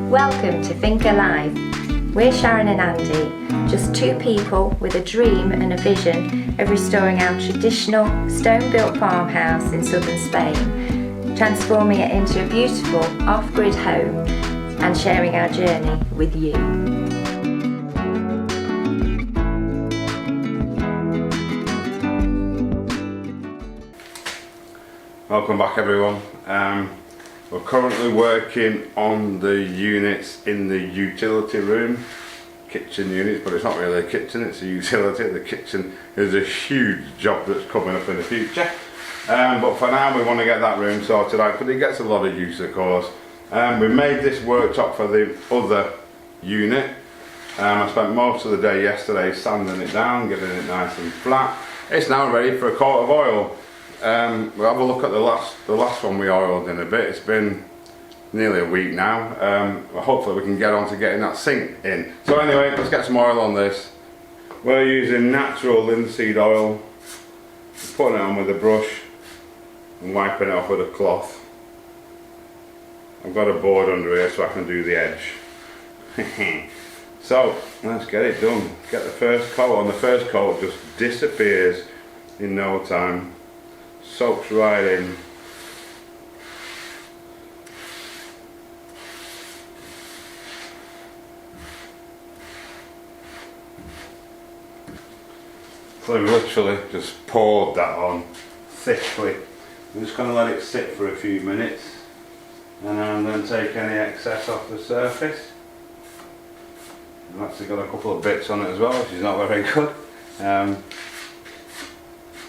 Welcome to Think Alive. We're Sharon and Andy, just two people with a dream and a vision of restoring our traditional stone-built farmhouse in southern Spain, transforming it into a beautiful off-grid home and sharing our journey with you. Welcome back everyone. We're currently working on the units in the utility room, kitchen units, but it's not really a kitchen, it's a utility. The kitchen is a huge job that's coming up in the future, but for now we want to get that room sorted out, but it gets a lot of use of course. We made this worktop for the other unit. I spent most of the day yesterday sanding it down, getting it nice and flat. It's now ready for a coat of oil. We'll have a look at the last one we oiled in a bit. It's been nearly a week now. Hopefully we can get on to getting that sink in. So anyway, let's get some oil on this. We're using natural linseed oil. Putting it on with a brush and wiping it off with a cloth. I've got a board under here so I can do the edge. So let's get it done. Get the first coat on. The first coat just disappears in no time. Soaks right in. So we literally just poured that on thickly. I'm just going to let it sit for a few minutes and I'm going to take any excess off the surface. I've actually got a couple of bits on it as well, which is not very good.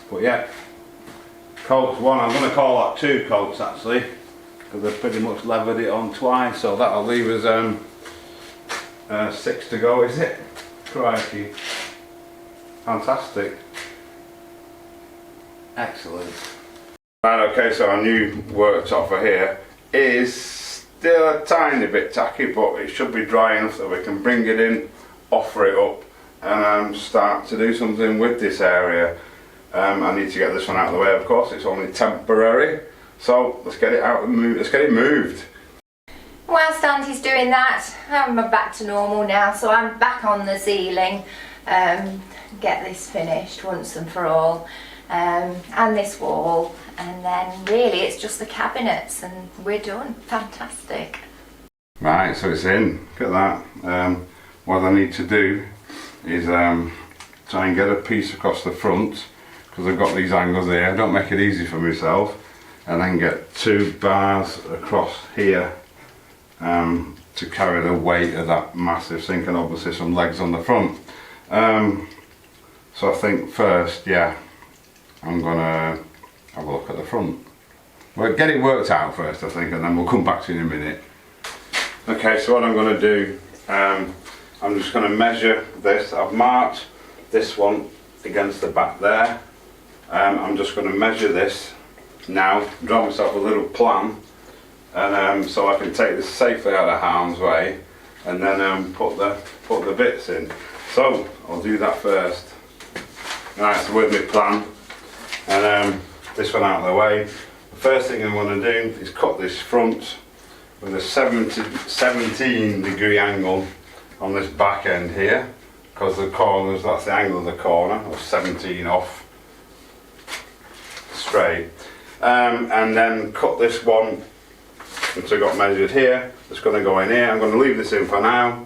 But yeah. Coats one, I'm going to call that two coats actually, because I've pretty much levered it on twice, so that'll leave us 6 to go, is it? Crikey. Fantastic. Excellent. Right, okay, so our new worktop for here is still a tiny bit tacky, but it should be dry enough that we can bring it in, offer it up, and start to do something with this area. I need to get this one out of the way, of course, it's only temporary, so let's get it out and move. Let's get it moved. Whilst Andy's doing that, I'm back to normal now, so I'm back on the ceiling, get this finished once and for all, and this wall, and then really it's just the cabinets and we're done. Fantastic. Right, so it's in, look at that. What I need to do is try and get a piece across the front, because I've got these angles here. Don't make it easy for myself, and then get 2 bars across here to carry the weight of that massive sink, and obviously some legs on the front. So I think first, yeah, I'm gonna have a look at the front. Well, get it worked out first, I think, and then we'll come back to you in a minute. Okay, so what I'm going to do, I'm just going to measure this. I've marked this one against the back there. I'm just going to measure this now, draw myself a little plan, and so I can take this safely out of harm's way, and then put the bits in. So I'll do that first. Right, so with my plan, and this one out of the way. The first thing I want to do is cut this front with a 17 degree angle on this back end here, because the corners, that's the angle of the corner, or 17 off. Straight, and then cut this one which I got measured here. It's going to go in here. I'm going to leave this in for now,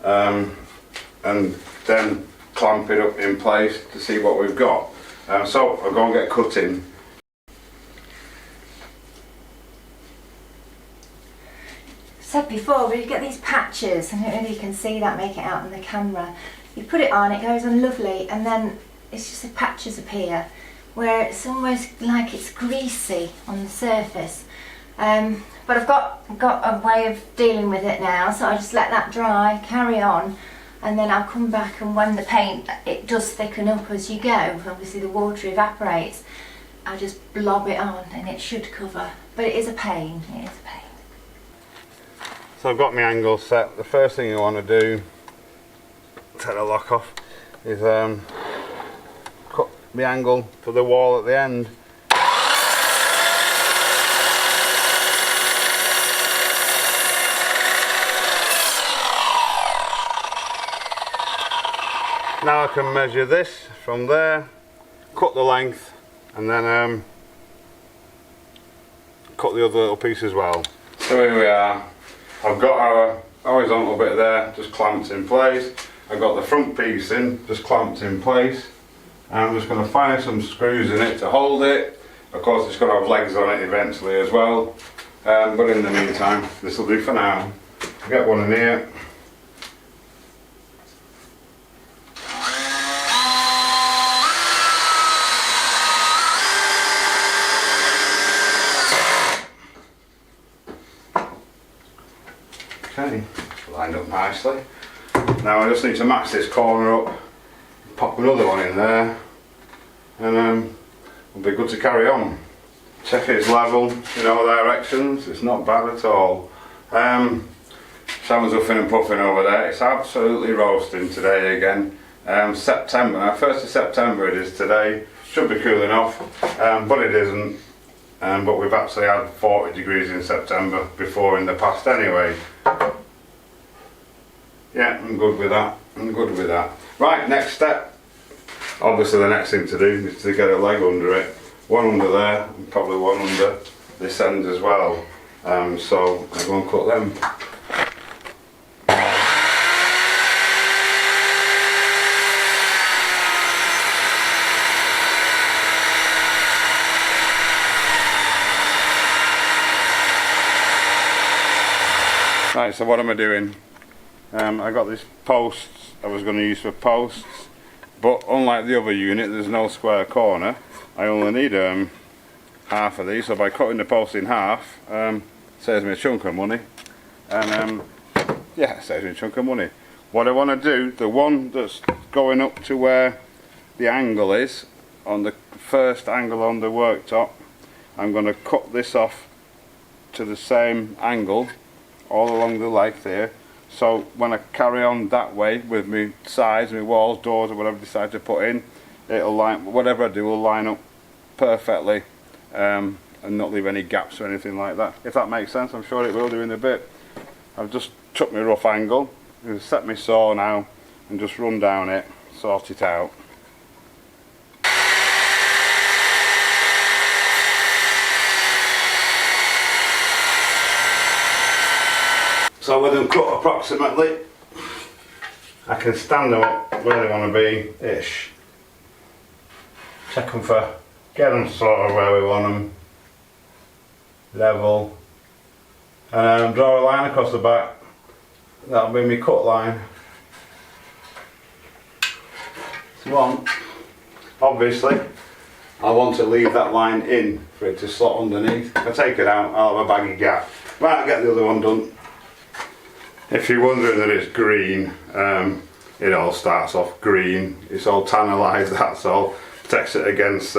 and then clamp it up in place to see what we've got. So I'll go and get cutting. Said before, we get these patches, I don't know if you can see that, make it out on the camera. You put it on, it goes on lovely, and then it's just the patches appear, where it's almost like it's greasy on the surface. But I've got a way of dealing with it now, so I just let that dry, carry on, and then I'll come back, and when the paint, it does thicken up as you go, obviously the water evaporates, I just blob it on and it should cover. But it is a pain, it is a pain. So I've got my angle set. The first thing you want to do, take the lock off, is cut the angle for the wall at the end. now I can measure this from there, cut the length, and then cut the other little piece as well. So here we are. I've got our horizontal bit there just clamped in place. I've got the front piece in, just clamped in place. And I'm just going to fire some screws in it to hold it. Of course it's going to have legs on it eventually as well. But in the meantime, this will do for now. I'll get one in here. Okay, lined up nicely. Now I just need to match this corner up, pop another one in there, and we'll be good to carry on. Check it's level in all directions, it's not bad at all. Someone's huffing and puffing over there, it's absolutely roasting today again. September, now 1st of September it is today, should be cooling off, but it isn't. But we've actually had 40 degrees in September before in the past anyway. Yeah, I'm good with that. I'm good with that. Right, next step. Obviously the next thing to do is to get a leg under it. One under there and probably one under this end as well. So I'm going to cut them. Right, so what am I doing? I got these posts I was going to use for posts, but unlike the other unit there's no square corner. I only need half of these, so by cutting the post in half saves me a chunk of money. And yeah, it saves me a chunk of money. What I want to do, the one that's going up to where the angle is, on the first angle on the worktop, I'm going to cut this off to the same angle all along the leg there, so when I carry on that way with my sides, my walls, doors or whatever I decide to put in, it'll line, whatever I do will line up perfectly and not leave any gaps or anything like that. If that makes sense, I'm sure it will do in a bit. I've just took my rough angle, I've set my saw now and just run down it, sort it out. So with them cut approximately, I can stand them up where they want to be, ish. Check them for, get them sort of where we want them, level, and draw a line across the back. That'll be my cut line. So obviously, I want to leave that line in for it to slot underneath. If I take it out, I'll have a baggy gap. Right, I'll get the other one done. If you're wondering that it's green, it all starts off green. It's all tannalised, that's all. Protects it against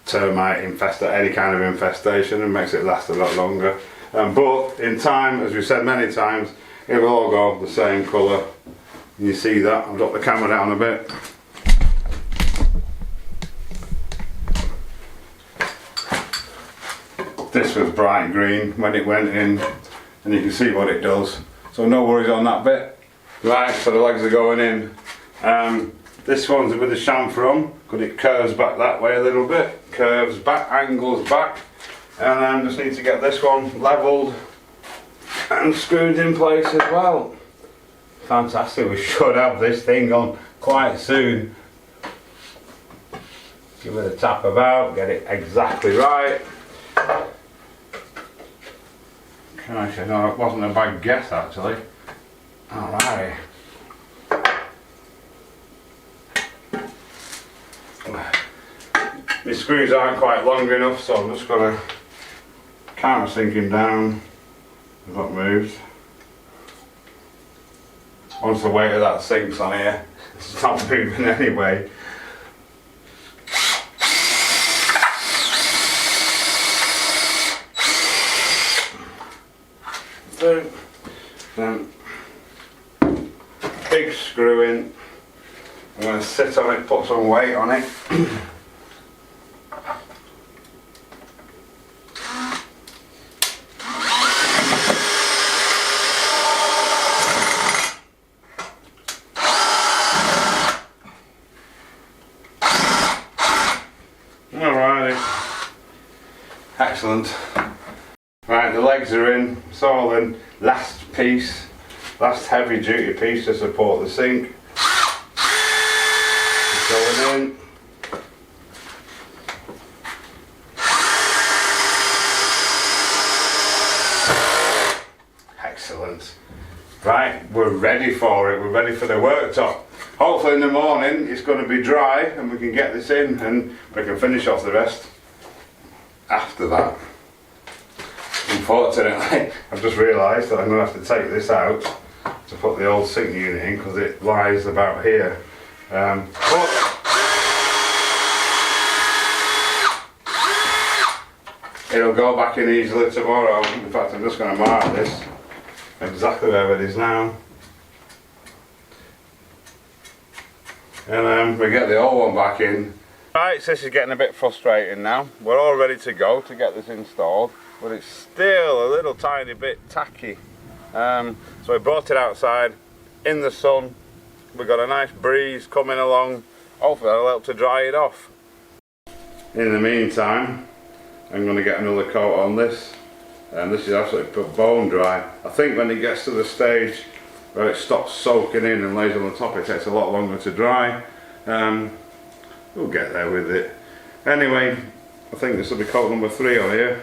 termite any kind of infestation, and makes it last a lot longer. But in time, as we've said many times, it will all go the same colour. You see that? I'll drop the camera down a bit. This was bright green when it went in, and you can see what it does. So no worries on that bit. Right, so the legs are going in. This one's with the chamfer on, because it curves back that way a little bit. Curves back, angles back. And then just need to get this one levelled and screwed in place as well. Fantastic, we should have this thing on quite soon. Give it a tap about, get it exactly right. Gosh, no, it wasn't a bad guess actually. Alright. My screws aren't quite long enough, so I'm just going to, camera sinking down, I've not moved. Once the weight of that sinks on here, it's not moving anyway. Then big screw in. I'm going to sit on it, put some weight on it. Alrighty. Excellent. Right, the legs are in. It's all in. Last piece, last heavy duty piece to support the sink. It's going in. Excellent. Right, we're ready for it. We're ready for the worktop. Hopefully in the morning it's going to be dry and we can get this in and we can finish off the rest after that. Unfortunately, I've just realised that I'm going to have to take this out to put the old sink unit in because it lies about here. But it'll go back in easily tomorrow. In fact, I'm just going to mark this exactly where it is now. And we get the old one back in. Right, so this is getting a bit frustrating now. We're all ready to go to get this installed, but it's still a little tiny bit tacky. So we brought it outside in the sun. We've got a nice breeze coming along. Hopefully that'll help to dry it off. In the meantime, I'm going to get another coat on this. And this is absolutely bone dry. I think when it gets to the stage where it stops soaking in and lays on the top, it takes a lot longer to dry. We'll get there with it. Anyway, I think this will be coat number 3 on here.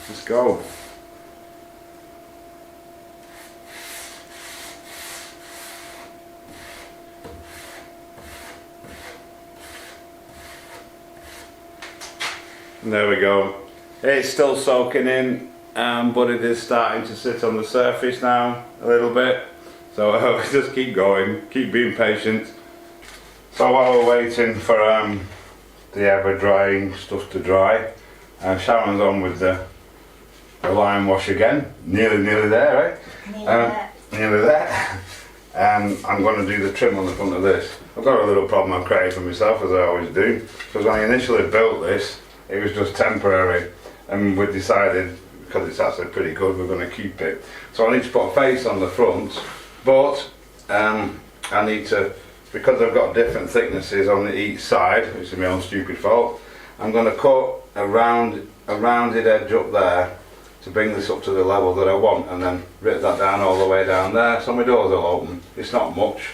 Let's go. And there we go. It's still soaking in, but it is starting to sit on the surface now a little bit. So just keep going, keep being patient. So while we're waiting for the ever drying stuff to dry, Sharon's on with the lime wash again. Nearly there, right? Nearly there. And I'm going to do the trim on the front of this. I've got a little problem I've created for myself, as I always do. Because when I initially built this, it was just temporary. And we decided, because it's actually pretty good, we're going to keep it. So I need to put a face on the front, but I need to, because I've got different thicknesses on each side, which is my own stupid fault, I'm going to cut a rounded edge up there to bring this up to the level that I want, and then rip that down all the way down there, so my doors will open. It's not much.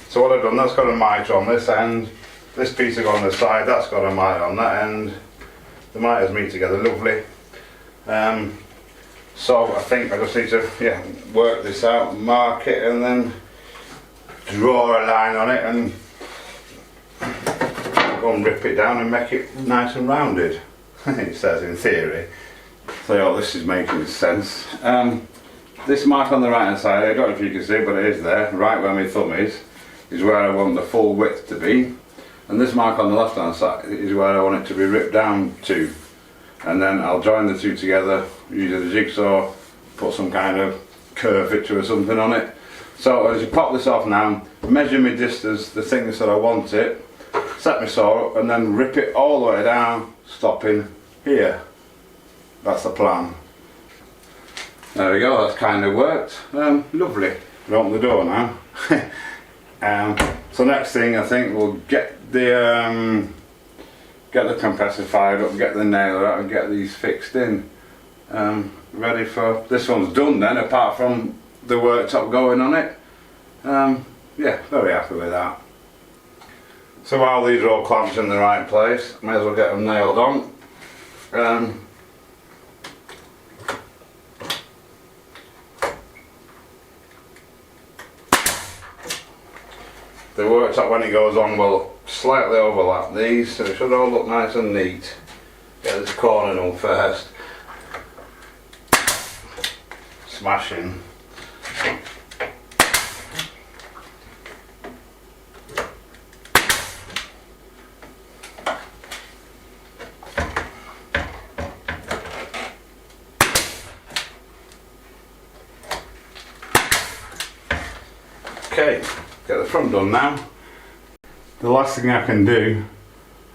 So what I've done, that's got a mitre on this end, this piece will go on the side, that's got a mitre on that end. The mitres meet together lovely. So I think I just need to work this out, mark it, and then draw a line on it and go and rip it down and make it nice and rounded. It says in theory. So this is making sense. This mark on the right hand side, I don't know if you can see, but it is there, right where my thumb is where I want the full width to be. And this mark on the left hand side is where I want it to be ripped down to. And then I'll join the two together using the jigsaw, put some kind of curvature or something on it. So as you pop this off now, measure my distance, the thickness that I want it, set my saw up and then rip it all the way down, stopping here. That's the plan. There we go, that's kind of worked. Lovely. We'll open the door now. So next thing I think we'll get the compressor fired up, get the nailer out and get these fixed in. Ready for, this one's done then, apart from the worktop going on it. Yeah, very happy with that. So while these are all clamped in the right place, may as well get them nailed on. The worktop when it goes on will slightly overlap these, so it should all look nice and neat. Get this corner done first. Smashing. Okay, get the front done now. The last thing I can do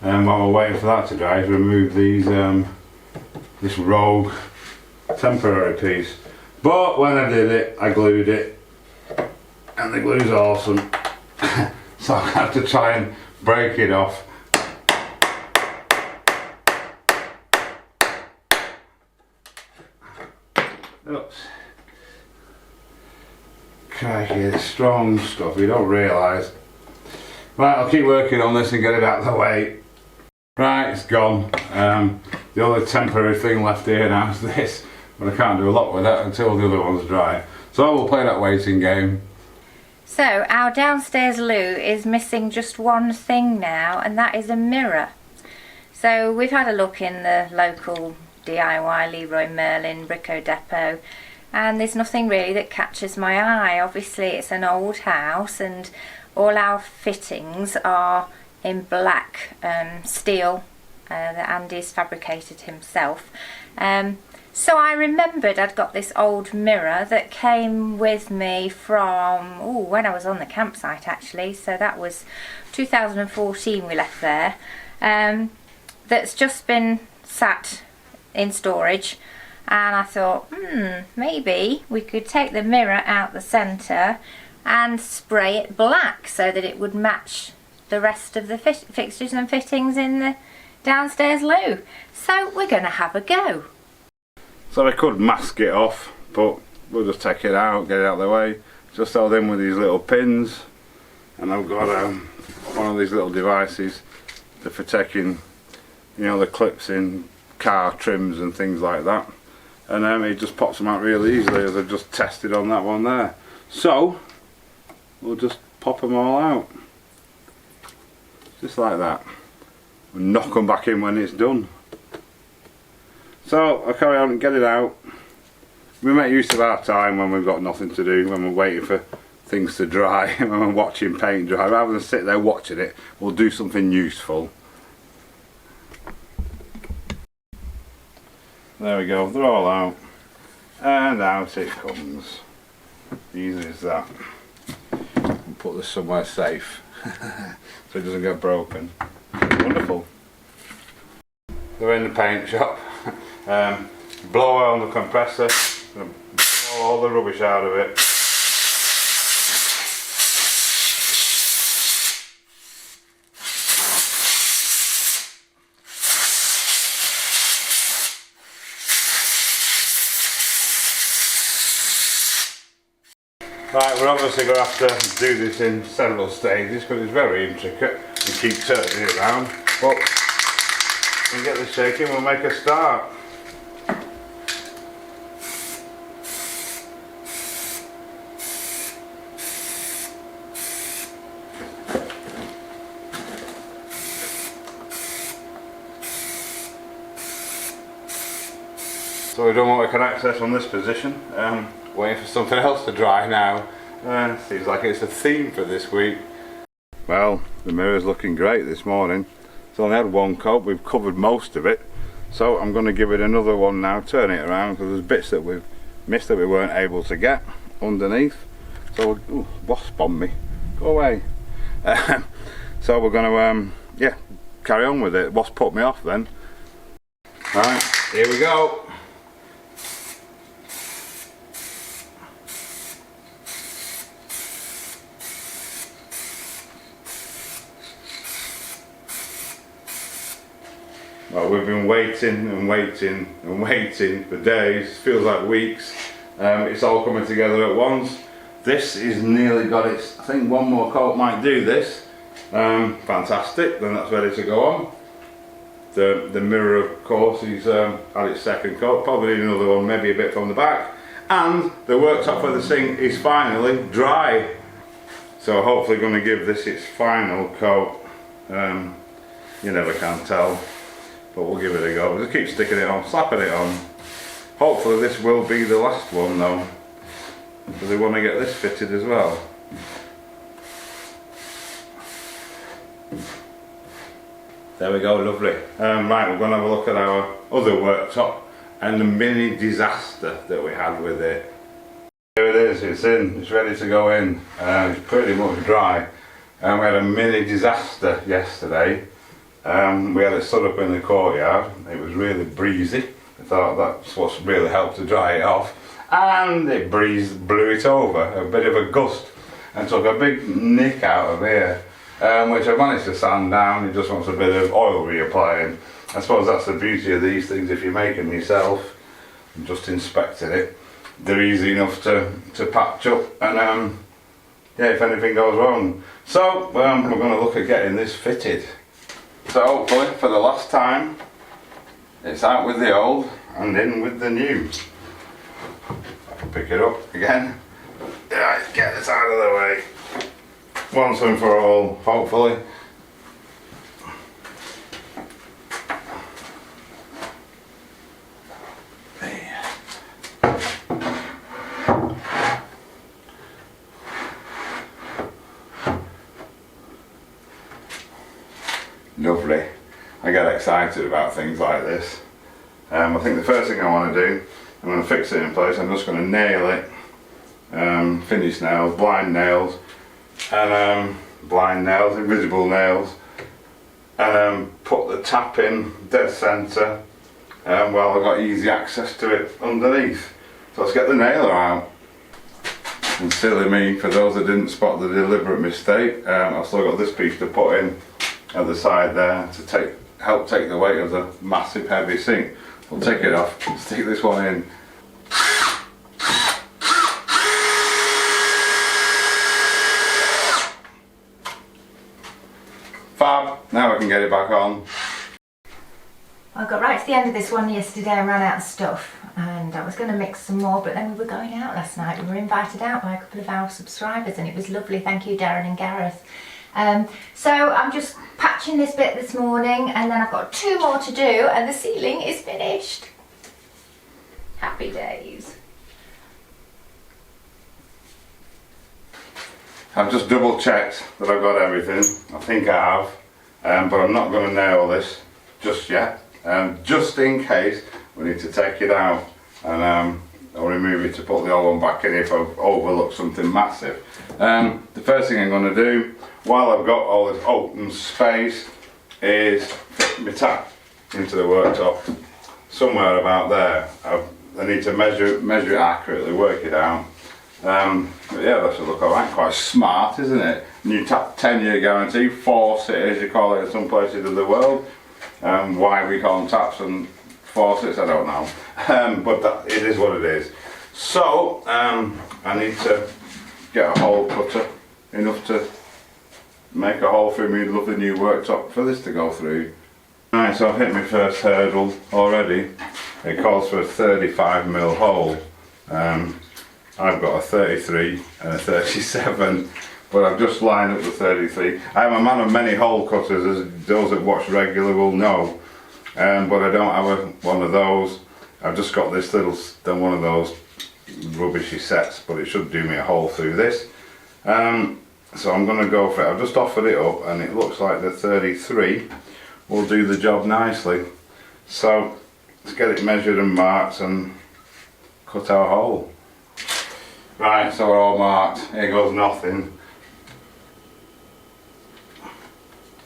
while we're waiting for that to dry is remove these this rogue temporary piece. But when I did it, I glued it, and the glue's awesome. So I have to try and break it off Oops. Crikey, it's strong stuff, you don't realise. Right, I'll keep working on this and get it out of the way. Right, it's gone. The only temporary thing left here now is this, but I can't do a lot with that until the other one's dry. So we'll play that waiting game. So our downstairs loo is missing just one thing now, and that is a mirror. So we've had a look in the local DIY Leroy Merlin Brico Depot, and there's nothing really that catches my eye. Obviously it's an old house and all our fittings are in black steel that Andy's fabricated himself. So I remembered I'd got this old mirror that came with me from when I was on the campsite actually, so that was 2014 we left there, that's just been sat in storage, and I thought maybe we could take the mirror out the centre and spray it black so that it would match the rest of the fixtures and fittings in the downstairs loo. So we're going to have a go. So I could mask it off, but we'll just take it out, get it out of the way. Just held in with these little pins, and I've got one of these little devices for taking, you know, the clips in car trims and things like that, and it just pops them out really easily, as I've just tested on that one there. So we'll just pop them all out, just like that, and knock them back in when it's done. So I'll carry on and get it out. We make use of our time when we've got nothing to do, when we're waiting for things to dry, when we're watching paint dry. Rather than sit there watching it, we'll do something useful. There we go, they're all out. And out it comes. Easy as that. And put this somewhere safe so it doesn't get broken. Wonderful. They're in the paint shop. Blow on the compressor, blow all the rubbish out of it. Right, we're obviously going to have to do this in several stages because it's very intricate and keep turning it around, but we'll get this shaking, we'll make a start. So we've done what we can access from this position. Waiting for something else to dry now. Seems like it's a theme for this week. Well, the mirror's looking great this morning. It's only had one coat, we've covered most of it. So I'm going to give it another one now, turn it around, because there's bits that we've missed that we weren't able to get underneath. So, ooh, wasp on me, go away. So we're going to, carry on with it. Wasp put me off then. Right, here we go. Well, we've been waiting and waiting and waiting for days, feels like weeks. It's all coming together at once. This is nearly got its, I think one more coat might do this. Fantastic, then that's ready to go on. The mirror, of course, is had its second coat, probably need another one, maybe a bit from the back. And the worktop for the sink is finally dry. So hopefully going to give this its final coat. You never can tell. But we'll give it a go. We'll just keep sticking it on, slapping it on. Hopefully this will be the last one though, because we want to get this fitted as well. There we go, lovely. Right, we're going to have a look at our other worktop and the mini disaster that we had with it. Here it is, it's in, it's ready to go in. It's pretty much dry. We had a mini disaster yesterday. We had it stood up in the courtyard. It was really breezy. I thought that's what's really helped to dry it off. And it blew it over, a bit of a gust, and took a big nick out of here, which I managed to sand down. It just wants a bit of oil reapplying. I suppose that's the beauty of these things if you make them yourself. I'm just inspecting it. they're easy enough to patch up, and yeah, if anything goes wrong. So we're going to look at getting this fitted. So hopefully for the last time, it's out with the old and in with the new. I can pick it up again. Right, get this out of the way. Once and for all, hopefully. Lovely. I get excited about things like this. I think the first thing I want to do, I'm going to fix it in place. I'm just going to nail it. Finish nails, blind nails, and invisible nails, and put the tap in dead centre. Well, I've got easy access to it underneath. So let's get the nailer out. And silly me, for those that didn't spot the deliberate mistake, I've still got this piece to put in at the side there to help take the weight of the massive heavy sink. We'll take it off, stick this one in. Fab, now I can get it back on. I got right to the end of this one yesterday and ran out of stuff, and I was going to mix some more, but then we were going out last night. We were invited out by a couple of our subscribers and it was lovely. Thank you, Darren and Gareth. So I'm just patching this bit this morning, and then I've got 2 more to do and the ceiling is finished. Happy days. I've just double checked that I've got everything. I think I have, but I'm not going to nail this just yet, just in case we need to take it out and I'll remove it to put the old one back in if I've overlooked something massive. The first thing I'm going to do, while I've got all this open space, is fit my tap into the worktop somewhere about there. I need to measure it accurately, work it out. But yeah, that should look alright. Quite smart, isn't it? New tap, 10-year guarantee, faucet as you call it in some places of the world. Why we call them taps and faucets, I don't know. But it is what it is. So I need to get a hole cutter enough to make a hole through my lovely new worktop for this to go through. Right, so I've hit my first hurdle already. It calls for a 35mm hole. I've got a 33 and a 37, but I've just lined up the 33. I'm a man of many hole cutters, as those that watch regular will know, but I don't have one of those. I've just got this little, one of those rubbishy sets, but it should do me a hole through this. So I'm going to go for it. I've just offered it up and it looks like the 33 will do the job nicely. So let's get it measured and marked and cut our hole. Right, so we're all marked. Here goes nothing.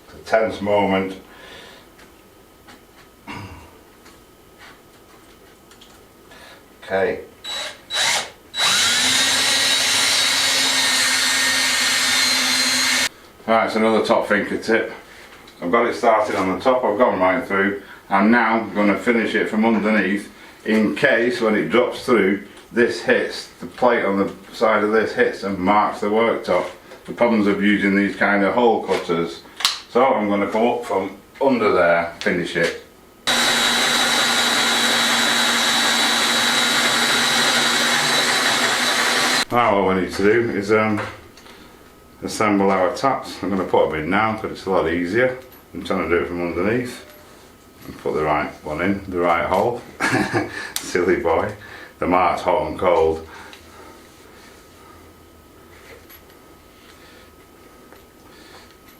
It's a tense moment. Okay. Right, it's another top thinker tip. I've got it started on the top, I've gone right through. I'm now going to finish it from underneath in case when it drops through, this hits, the plate on the side of this hits and marks the worktop. The problems of using these kind of hole cutters. So I'm going to come up from under there, finish it. Now what we need to do is assemble our taps. I'm going to put them in now because it's a lot easier than trying to do it from underneath. And put the right one in, the right hole. Silly boy. The mark's hot and cold.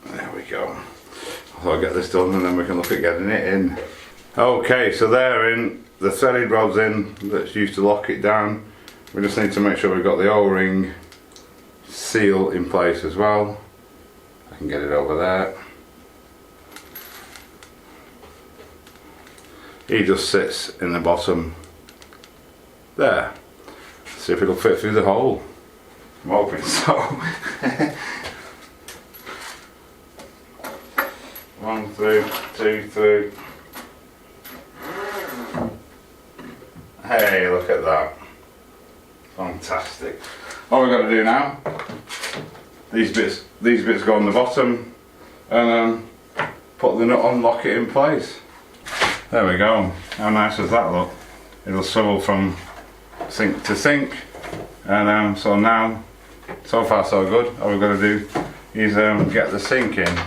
There we go. So I'll get this done and then we can look at getting it in. Okay, so they're in. The threaded rod's in that's used to lock it down. We just need to make sure we've got the O-ring seal in place as well. I can get it over there. He just sits in the bottom there. See if it'll fit through the hole. I'm hoping so. 1 through, 2 through. Hey, look at that. Fantastic. All we've got to do now, these bits go on the bottom, and put the nut on, lock it in place. There we go. How nice does that look? It'll swivel from sink to sink, and so now, so far so good. All we've got to do is get the sink in.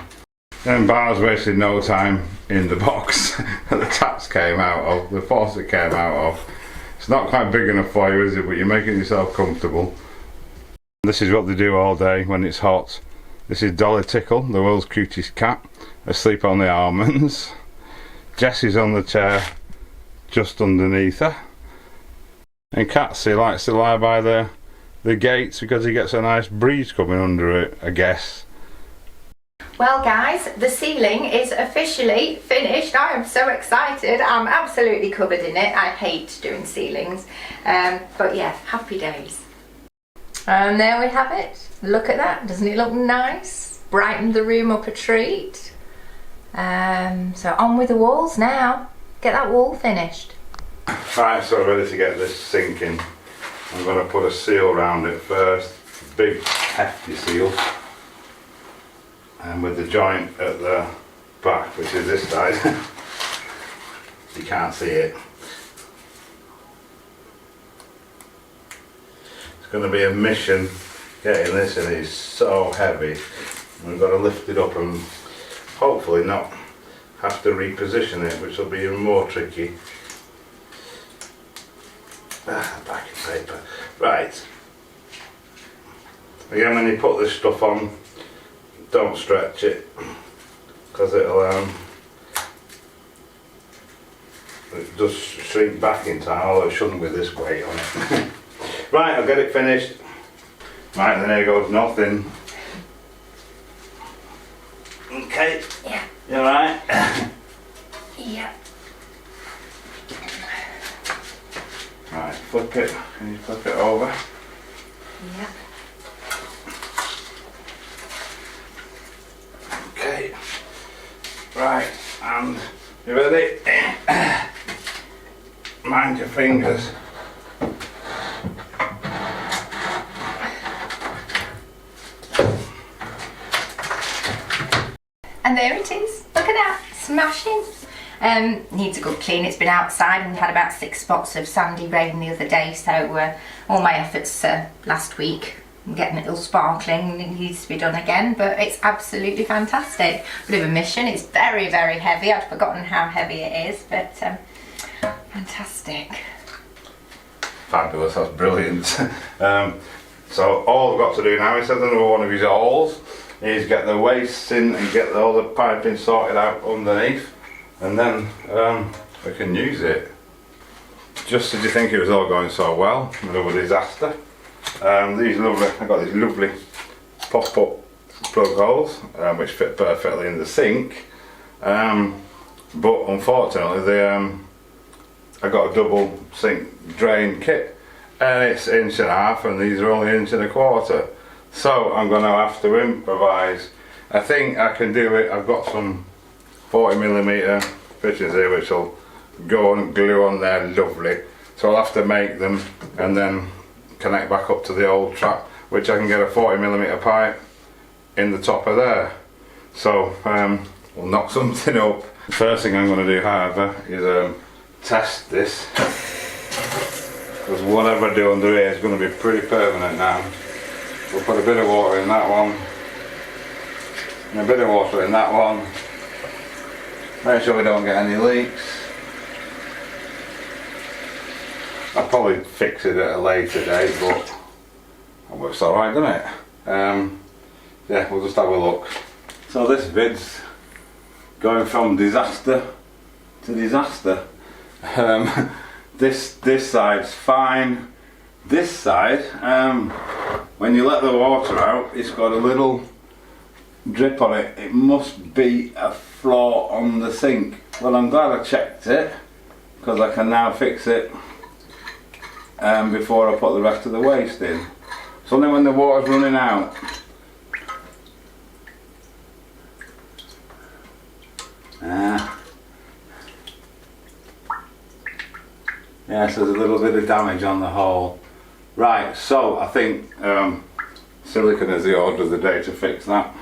Then Bar's wasted no time in the box that the taps came out of, the faucet came out of. It's not quite big enough for you, is it? But you're making yourself comfortable. This is what they do all day when it's hot. This is Dolly Tickle, the world's cutest cat, asleep on the almonds. Jessie's on the chair just underneath her. And Catsy likes to lie by the gates because he gets a nice breeze coming under it, I guess. Well guys, the ceiling is officially finished. I am so excited. I'm absolutely covered in it. I hate doing ceilings. But yeah, happy days. And there we have it. Look at that. Doesn't it look nice? Brightened the room up a treat. So on with the walls now. Get that wall finished. Right, so ready to get this sink in. I'm going to put a seal around it first. Big hefty seal. And with the joint at the back, which is this side, you can't see it. It's going to be a mission getting this in. It's so heavy. We've got to lift it up and hopefully not have to reposition it, which will be even more tricky. Backing paper. Right. Again, when you put this stuff on, don't stretch it, because it does shrink back in time, although it shouldn't with this weight on it. Right, I'll get it finished. Right, then here goes nothing. Okay. Yeah. You alright? Yeah. Right, flip it. Can you flip it over? Yeah. Okay. Right, and you ready? Mind your fingers. And there it is. Look at that. Smashing. Needs a good clean. It's been outside and we had about 6 spots of sandy rain the other day, so all my efforts last week getting it all sparkling, it needs to be done again, but it's absolutely fantastic. Bit of a mission. It's very, very heavy. I'd forgotten how heavy it is, but fantastic. Fabulous, that's brilliant. So all we've got to do now, instead of another one of his holes, is get the wastes in and get all the piping sorted out underneath, and then we can use it. Just as you think it was all going so well, another disaster. I've got these lovely pop-up plug holes which fit perfectly in the sink, but unfortunately I got a double sink drain kit and it's 1.5 inches and these are only 1.25 inches, so I'm going to have to improvise. I think I can do it. I've got some 40mm fittings here which will go and glue on there lovely, so I'll have to make them and then connect back up to the old trap, which I can get a 40mm pipe in the top of there. So we'll knock something up. The first thing I'm going to do, however, is test this, because whatever I do under here is going to be pretty permanent now. We'll put a bit of water in that one and a bit of water in that one. Make sure we don't get any leaks. I'll probably fix it at a later date, but it works alright, doesn't it? Yeah, we'll just have a look. So this vid's going from disaster to disaster. This side's fine. This side, when you let the water out, it's got a little drip on it. It must be a flaw on the sink. Well, I'm glad I checked it, because I can now fix it before I put the rest of the waste in. So then when the water's running out, yes, there's a little bit of damage on the hole. Right, so I think silicone is the order of the day to fix that.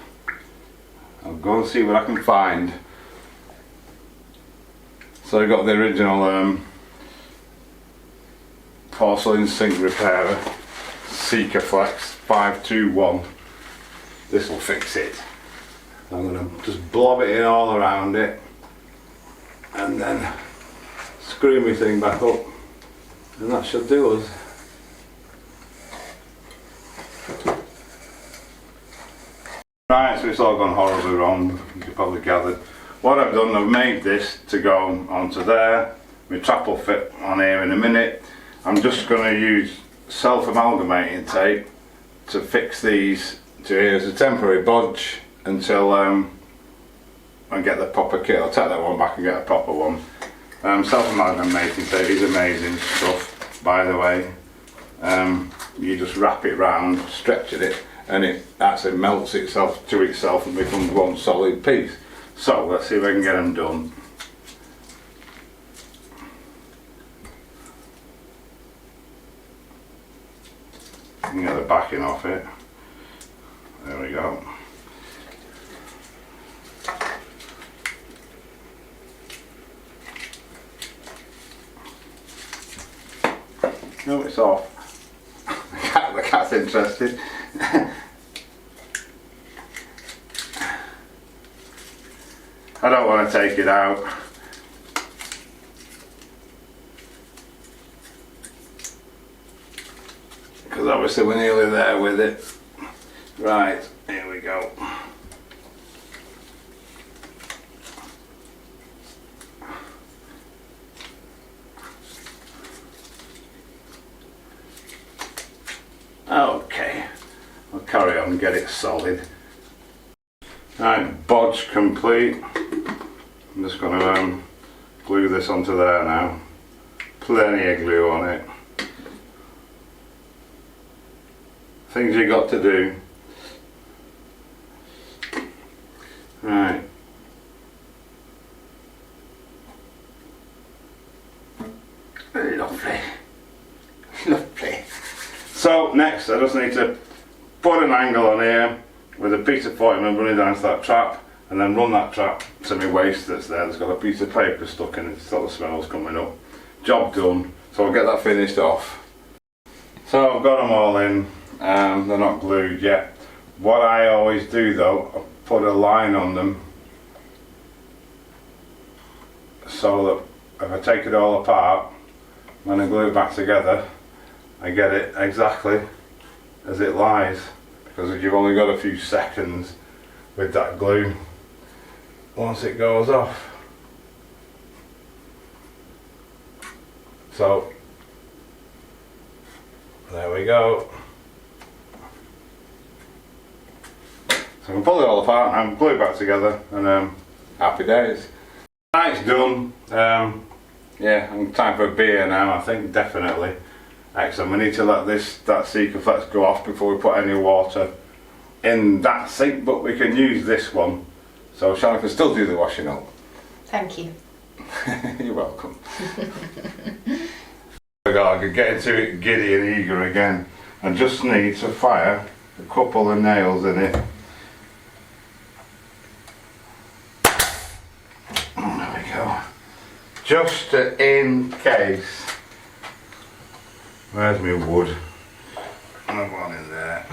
I'll go and see what I can find. So I got the original porcelain sink repairer, Sikaflex 521. This will fix it. I'm going to just blob it in all around it and then screw my thing back up, and that should do us. Right, so it's all gone horribly wrong, you could probably gather. What I've done, I've made this to go onto there. My trap will fit on here in a minute. I'm just going to use self-amalgamating tape to fix these to here as a temporary bodge until I get the proper kit. I'll take that one back and get a proper one. Self-amalgamating tape is amazing stuff, by the way. You just wrap it round, stretch it, and it actually melts itself to itself and becomes one solid piece. So let's see if I can get them done. You can get the backing off it. There we go. No, it's off. The cat's interested. I don't want to take it out. Because obviously we're nearly there with it. Right, here we go. Okay, I'll carry on and get it solid. Right, bodge complete. I'm just going to glue this onto there now. Plenty of glue on it. Things you got to do. Right. Lovely. Lovely. So next I just need to put an angle on here with a piece of 40 mm running down to that trap, and then run that trap to my waste that's there. There's got a piece of paper stuck in it so the smell's coming up. Job done. So I'll get that finished off. So I've got them all in. They're not glued yet. What I always do though, I put a line on them so that if I take it all apart, when I glue it back together, I get it exactly as it lies, because you've only got a few seconds with that glue once it goes off. So there we go. So I can pull it all apart and glue it back together, and happy days. Right, it's done. Yeah, time for a beer now, I think, definitely. Excellent, we need to let that Sikaflex go off before we put any water in that sink, but we can use this one. So Shannon can still do the washing up. Thank you. You're welcome. I could get into it giddy and eager again. I just need to fire a couple of nails in it. There we go. Just in case. Where's my wood? Another one in there.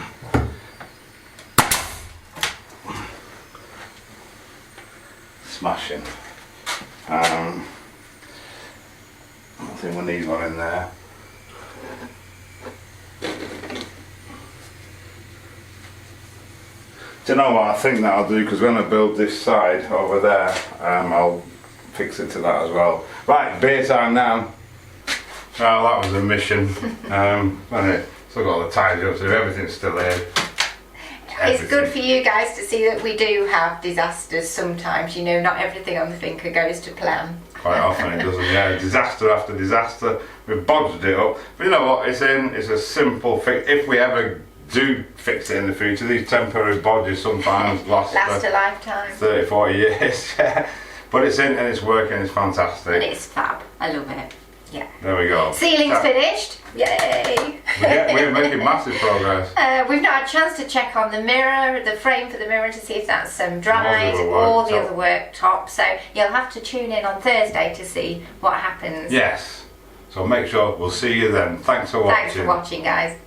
Smashing. I think we need one in there. Do you know what I think that I'll do? Because when I build this side over there, I'll fix it to that as well. Right, beer time now. Well, that was a mission. Still got all the ties up, so everything's still here. It's good for you guys to see that we do have disasters sometimes. You know, not everything on the finger goes to plan. Quite often it doesn't, yeah. Disaster after disaster. We've bodged it up. But you know what, it's a simple fix. If we ever do fix it in the future, these temporary bodges sometimes last a lifetime. 30, 40 years, yeah. But it's in and it's working, it's fantastic. And it's fab. I love it. Yeah. There we go. Ceiling's finished. Yay! We're making massive progress. We've not had a chance to check on the mirror, the frame for the mirror, to see if that's dried All or the other worktop. So you'll have to tune in on Thursday to see what happens. Yes. So make sure we'll see you then. Thanks for watching. Thanks for watching, guys.